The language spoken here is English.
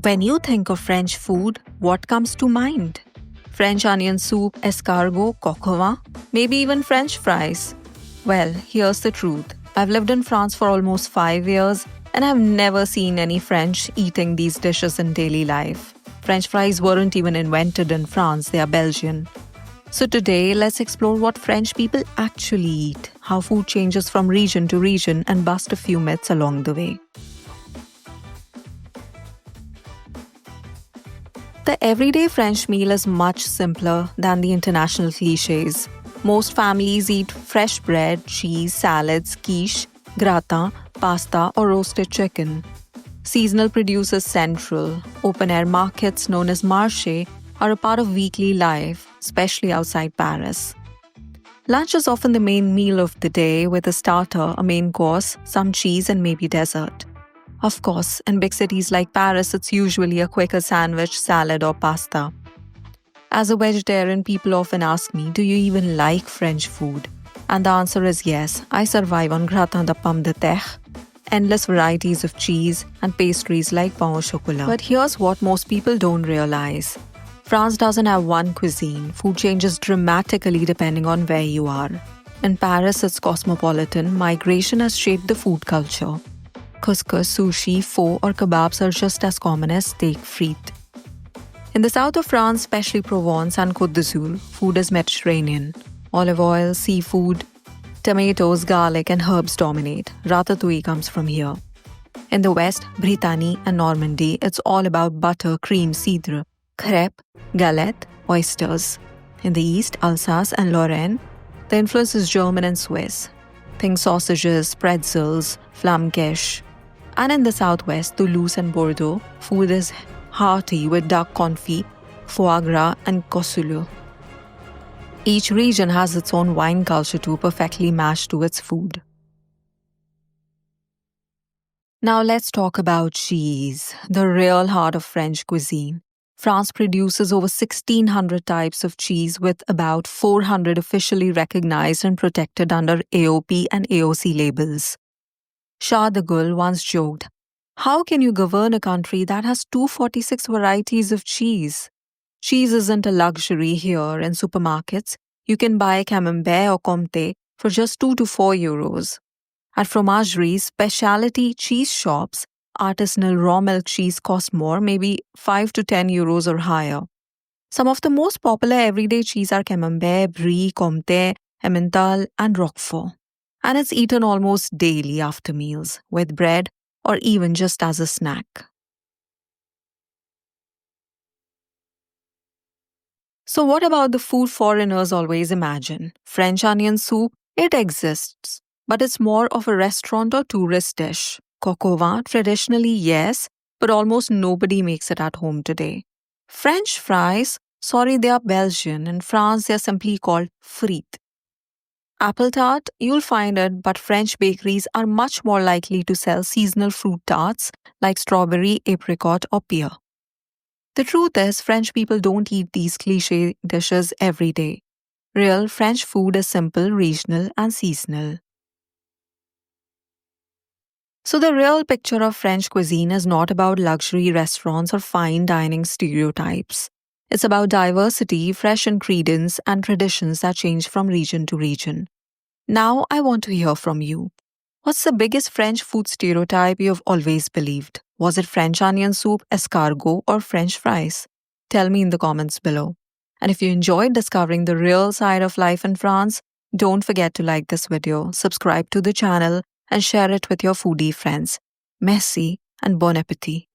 When you think of French food, what comes to mind? French onion soup, escargot, coq au vin, maybe even French fries? Well, here's the truth. I've lived in France for almost 5 years and I've never seen any French eating these dishes in daily life. French fries weren't even invented in France, they are Belgian. So today, let's explore what French people actually eat, how food changes from region to region, and bust a few myths along the way. The everyday French meal is much simpler than the international clichés. Most families eat fresh bread, cheese, salads, quiche, gratin, pasta, or roasted chicken. Seasonal produce is central. Open-air markets known as marché are a part of weekly life, especially outside Paris. Lunch is often the main meal of the day with a starter, a main course, some cheese, and maybe dessert. Of course, in big cities like Paris, it's usually a quicker sandwich, salad, or pasta. As a vegetarian, people often ask me, do you even like French food? And the answer is yes. I survive on gratin de pommes de terre, endless varieties of cheese, and pastries like pain au chocolat. But here's what most people don't realize. France doesn't have one cuisine. Food changes dramatically depending on where you are. In Paris, it's cosmopolitan. Migration has shaped the food culture. Couscous, sushi, pho, or kebabs are just as common as steak frites. In the south of France, especially Provence and Côte d'Azur, food is Mediterranean. Olive oil, seafood, tomatoes, garlic, and herbs dominate. Ratatouille comes from here. In the west, Brittany and Normandy, it's all about butter, cream, cidre, crêpes, galette, oysters. In the east, Alsace and Lorraine, the influence is German and Swiss. Think sausages, pretzels, flammkäse. And in the southwest, Toulouse and Bordeaux, food is hearty with duck confit, foie gras, and cassoulet. Each region has its own wine culture too, perfectly matched to its food. Now let's talk about cheese, the real heart of French cuisine. France produces over 1,600 types of cheese with about 400 officially recognized and protected under AOP and AOC labels. Charles de Gaulle once joked, "How can you govern a country that has 246 varieties of cheese?" Cheese isn't a luxury here in supermarkets. You can buy Camembert or Comté for just 2 to 4 euros. At fromageries, specialty cheese shops, artisanal raw milk cheese costs more, maybe 5 to 10 euros or higher. Some of the most popular everyday cheese are Camembert, Brie, Comté, Emmental, and Roquefort. And it's eaten almost daily after meals, with bread or even just as a snack. So what about the food foreigners always imagine? French onion soup? It exists, but it's more of a restaurant or tourist dish. Coq au vin, traditionally yes, but almost nobody makes it at home today. French fries? Sorry, they are Belgian. In France, they are simply called frites. Apple tart? You'll find it, but French bakeries are much more likely to sell seasonal fruit tarts like strawberry, apricot, or pear. The truth is, French people don't eat these cliché dishes every day. Real French food is simple, regional, and seasonal. So the real picture of French cuisine is not about luxury restaurants or fine dining stereotypes. It's about diversity, fresh ingredients, and traditions that change from region to region. Now I want to hear from you. What's the biggest French food stereotype you've always believed? Was it French onion soup, escargot, or French fries? Tell me in the comments below. And if you enjoyed discovering the real side of life in France, don't forget to like this video, subscribe to the channel, and share it with your foodie friends. Merci and bon appétit.